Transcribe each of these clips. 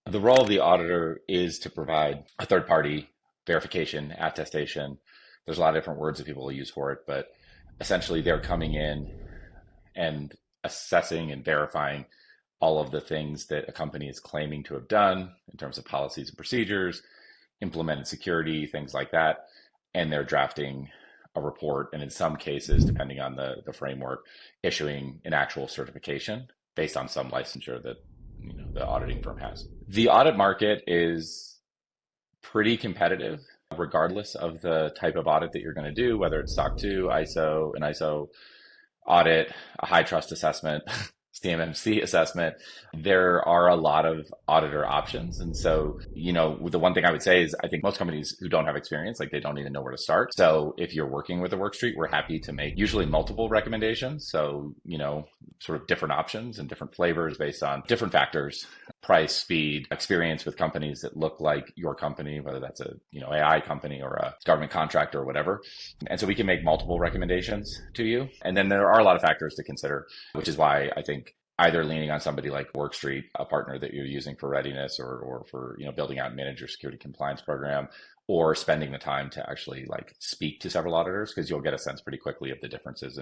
The role of the auditor is to provide a third party verification, attestation. There's a lot of different words that people will use for it, but essentially they're coming in and assessing and verifying all of the things that a company is claiming to have done in terms of policies and procedures, implemented security, things like that. And they're drafting a report, and in some cases, depending on the framework, issuing an actual certification based on some licensure that the auditing firm has. The audit market is pretty competitive, regardless of the type of audit that you're going to do, whether it's SOC 2, ISO, an ISO audit, a high trust assessment, CMMC assessment. There are a lot of auditor options. And so, the one thing I would say is I think most companies who don't have experience, like they don't even know where to start. So if you're working with a Workstreet, we're happy to make usually multiple recommendations. So, sort of different options and different flavors based on different factors, price, speed, experience with companies that look like your company, whether that's a, AI company or a government contractor or whatever. And so we can make multiple recommendations to you. And then there are a lot of factors to consider, which is why I think either leaning on somebody like Workstreet, a partner that you're using for readiness or for, building out and manage your security compliance program, or spending the time to actually speak to several auditors, because you'll get a sense pretty quickly of the differences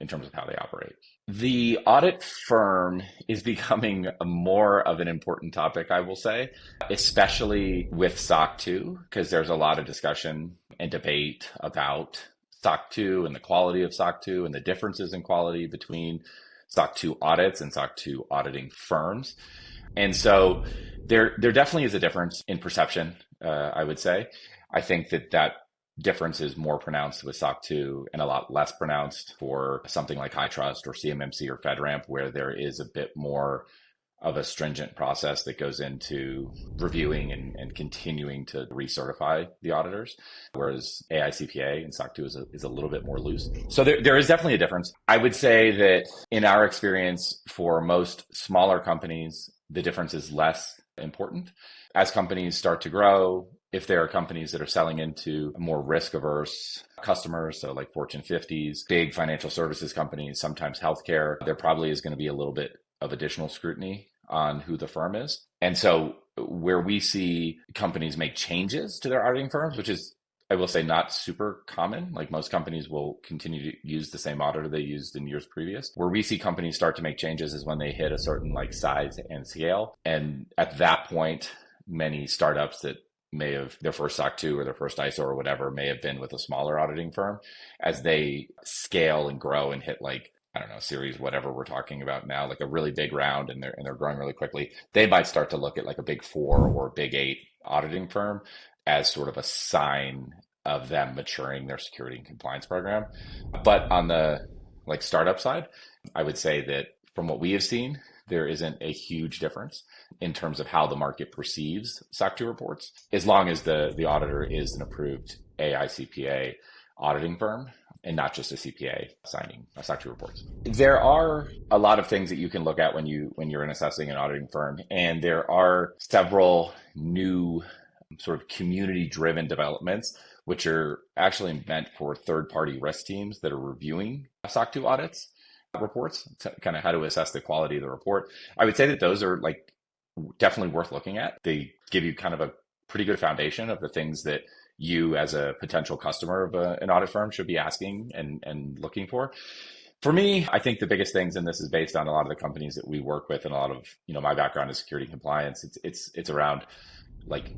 in terms of how they operate. The audit firm is becoming more of an important topic, I will say, especially with SOC 2, because there's a lot of discussion and debate about SOC 2 and the quality of SOC 2 and the differences in quality between SOC 2 audits and SOC 2 auditing firms. And so there definitely is a difference in perception, I would say. I think that difference is more pronounced with SOC 2 and a lot less pronounced for something like high trust or CMMC or FedRAMP, where there is a bit more of a stringent process that goes into reviewing and continuing to recertify the auditors, whereas AICPA and SOC 2 is a little bit more loose. So there is definitely a difference. I would say that in our experience, for most smaller companies, the difference is less important. As companies start to grow, if there are companies that are selling into more risk-averse customers, so like Fortune 50s, big financial services companies, sometimes healthcare, there probably is going to be a little bit of additional scrutiny on who the firm is. And so where we see companies make changes to their auditing firms, which is, I will say, not super common, like most companies will continue to use the same auditor they used in years previous. Where we see companies start to make changes is when they hit a certain size and scale. And at that point, many startups that may have their first SOC 2 or their first ISO or whatever may have been with a smaller auditing firm. As they scale and grow and hit series, whatever we're talking about now, like a really big round, and they're growing really quickly, they might start to look at a big 4 or a big 8 auditing firm as sort of a sign of them maturing their security and compliance program. But on the startup side, I would say that from what we have seen, there isn't a huge difference in terms of how the market perceives SOC 2 reports, as long as the auditor is an approved AICPA auditing firm and not just a CPA signing SOC 2 reports. There are a lot of things that you can look at when you're in assessing an auditing firm, and there are several new sort of community-driven developments which are actually meant for third-party risk teams that are reviewing SOC 2 audits reports, kind of how to assess the quality of the report. I would say that those are definitely worth looking at. They give you kind of a pretty good foundation of the things that you as a potential customer of an audit firm should be asking and looking for. For me, I think the biggest things, and this is based on a lot of the companies that we work with, and a lot of, my background is security compliance. It's around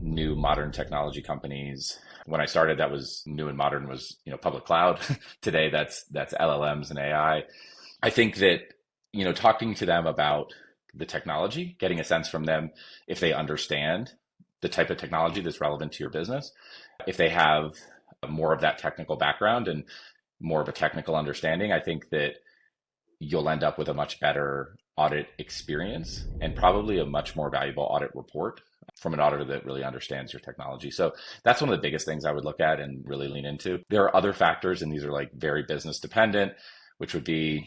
new modern technology companies. When I started, that was new and modern was, public cloud. Today, that's LLMs and AI. I think that, talking to them about the technology, getting a sense from them if they understand the type of technology that's relevant to your business, if they have more of that technical background and more of a technical understanding, I think that you'll end up with a much better audit experience and probably a much more valuable audit report from an auditor that really understands your technology. So that's one of the biggest things I would look at and really lean into. There are other factors, and these are very business dependent, which would be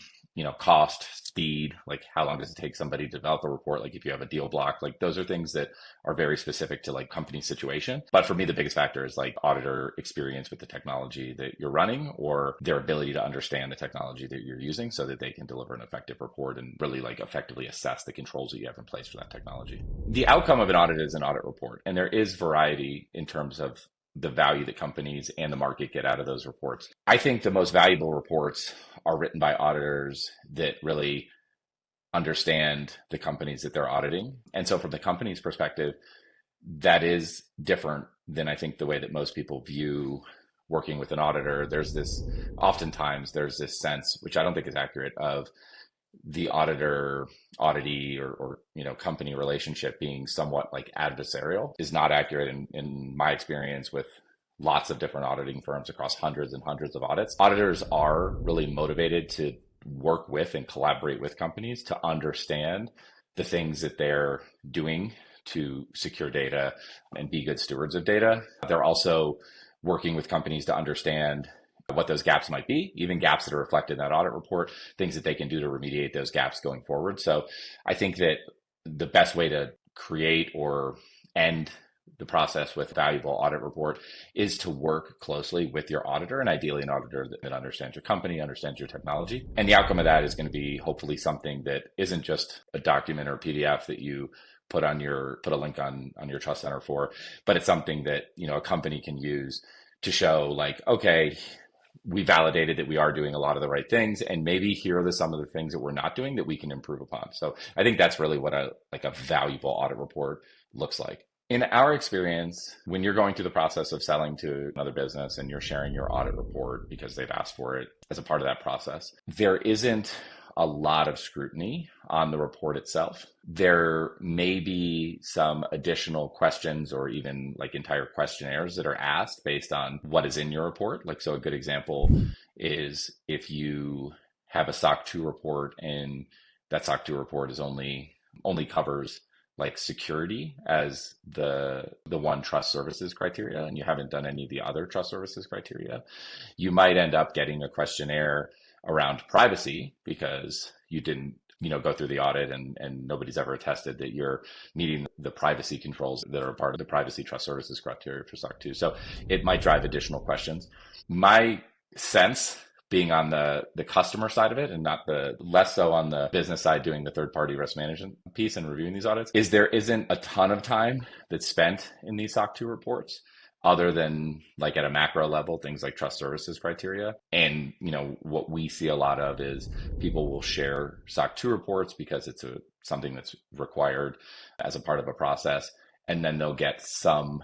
cost, speed, like how long does it take somebody to develop a report? Like if you have a deal block, like those are things that are very specific to like company situation. But for me, the biggest factor is like auditor experience with the technology that you're running, or their ability to understand the technology that you're using so that they can deliver an effective report and really like effectively assess the controls that you have in place for that technology. The outcome of an audit is an audit report, and there is variety in terms of the value that companies and the market get out of those reports. I think the most valuable reports are written by auditors that really understand the companies that they're auditing. And so from the company's perspective, that is different than I think the way that most people view working with an auditor. Oftentimes there's this sense, which I don't think is accurate, of the auditor auditee or company relationship being somewhat like adversarial is not accurate in my experience with lots of different auditing firms across hundreds and hundreds of audits. Auditors are really motivated to work with and collaborate with companies to understand the things that they're doing to secure data and be good stewards of data. They're also working with companies to understand what those gaps might be, even gaps that are reflected in that audit report, things that they can do to remediate those gaps going forward. So I think that the best way to create or end the process with a valuable audit report is to work closely with your auditor, and ideally an auditor that understands your company, understands your technology. And the outcome of that is going to be hopefully something that isn't just a document or a PDF that you put a link on your trust center for, but it's something that a company can use to show like, okay, we validated that we are doing a lot of the right things, and maybe here are some of the things that we're not doing that we can improve upon. So I think that's really what a valuable audit report looks like. In our experience, when you're going through the process of selling to another business and you're sharing your audit report because they've asked for it as a part of that process, there isn't a lot of scrutiny on the report itself. There may be some additional questions or even like entire questionnaires that are asked based on what is in your report. Like, so a good example is if you have a SOC 2 report and that SOC 2 report is only covers like security as the one trust services criteria, and you haven't done any of the other trust services criteria, you might end up getting a questionnaire around privacy because you didn't go through the audit and nobody's ever attested that you're meeting the privacy controls that are part of the privacy trust services criteria for SOC 2. So it might drive additional questions. My sense, being on the customer side of it and less so on the business side doing the third party risk management piece and reviewing these audits, is there isn't a ton of time that's spent in these SOC 2 reports other than like at a macro level, things like trust services criteria. And, what we see a lot of is people will share SOC 2 reports because it's something that's required as a part of a process. And then they'll get some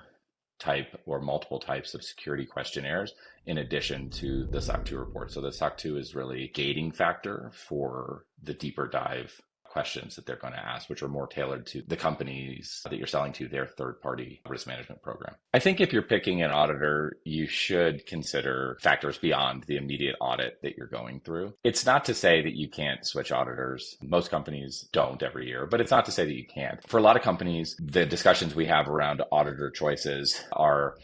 type or multiple types of security questionnaires in addition to the SOC 2 report. So the SOC 2 is really a gating factor for the deeper dive questions that they're going to ask, which are more tailored to the companies that you're selling to, their third-party risk management program. I think if you're picking an auditor, you should consider factors beyond the immediate audit that you're going through. It's not to say that you can't switch auditors. Most companies don't every year, but it's not to say that you can't. For a lot of companies, the discussions we have around auditor choices are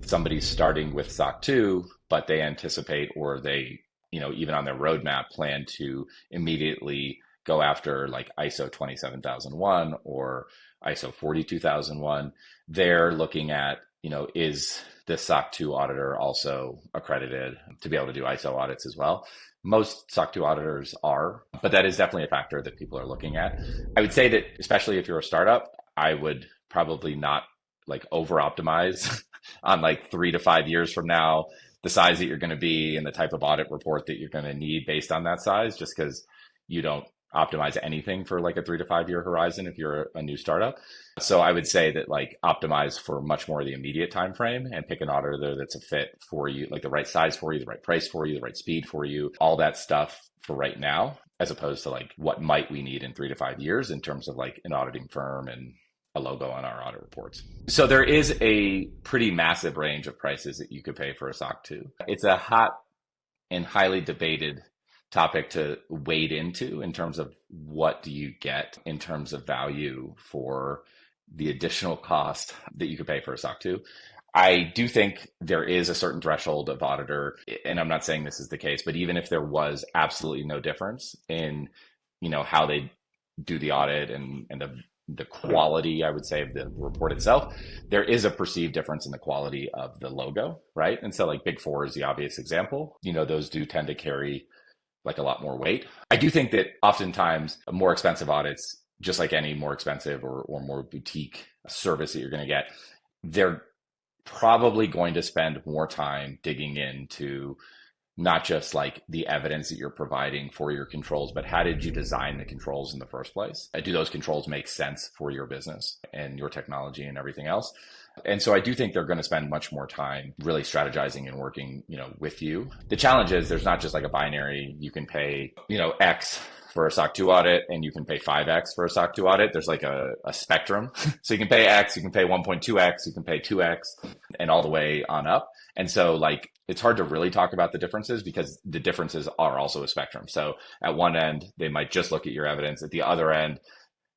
somebody's starting with SOC 2, but they anticipate or they, even on their roadmap plan to immediately go after like ISO 27001 or ISO 42001. They're looking at, is the SOC 2 auditor also accredited to be able to do ISO audits as well? Most SOC 2 auditors are, but that is definitely a factor that people are looking at. I would say that especially if you're a startup, I would probably not like over optimize on like 3 to 5 years from now, the size that you're going to be and the type of audit report that you're going to need based on that size, just because you don't optimize anything for like a 3 to 5 year horizon if you're a new startup. So I would say that like optimize for much more of the immediate time frame and pick an auditor that's a fit for you, like the right size for you, the right price for you, the right speed for you, all that stuff for right now, as opposed to like what might we need in 3 to 5 years in terms of like an auditing firm and a logo on our audit reports. So there is a pretty massive range of prices that you could pay for a SOC 2. It's a hot and highly debated topic to wade into in terms of what do you get in terms of value for the additional cost that you could pay for a SOC 2. I do think there is a certain threshold of auditor, and I'm not saying this is the case, but even if there was absolutely no difference in, how they do the audit and the quality, I would say, of the report itself, there is a perceived difference in the quality of the logo, right? And so like Big Four is the obvious example. Those do tend to carry like a lot more weight. I do think that oftentimes more expensive audits, just like any more expensive or more boutique service that you're going to get, they're probably going to spend more time digging into not just like the evidence that you're providing for your controls, but how did you design the controls in the first place? Do those controls make sense for your business and your technology and everything else? And so I do think they're going to spend much more time really strategizing and working, with you. The challenge is there's not just like a binary. You can pay, X for a SOC 2 audit and you can pay 5X for a SOC 2 audit. There's like a spectrum. So you can pay X, you can pay 1.2X, you can pay 2X and all the way on up. And so like, it's hard to really talk about the differences because the differences are also a spectrum. So at one end, they might just look at your evidence. At the other end,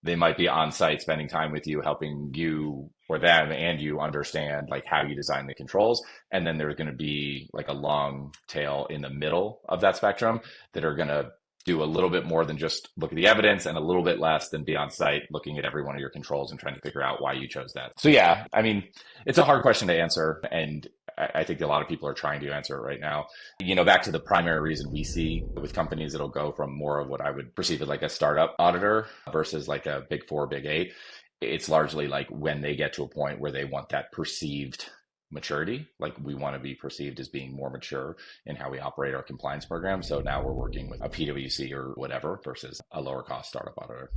they might be on site spending time with you, helping you or them and you understand like how you design the controls. And then there's going to be like a long tail in the middle of that spectrum that are going to do a little bit more than just look at the evidence and a little bit less than be on site looking at every one of your controls and trying to figure out why you chose that. So yeah, I mean, it's a hard question to answer. And I think a lot of people are trying to answer it right now. Back to the primary reason we see with companies, it'll go from more of what I would perceive as like a startup auditor versus like a Big Four, Big Eight. It's largely like when they get to a point where they want that perceived maturity, like we want to be perceived as being more mature in how we operate our compliance program. So now we're working with a PwC or whatever versus a lower cost startup auditor.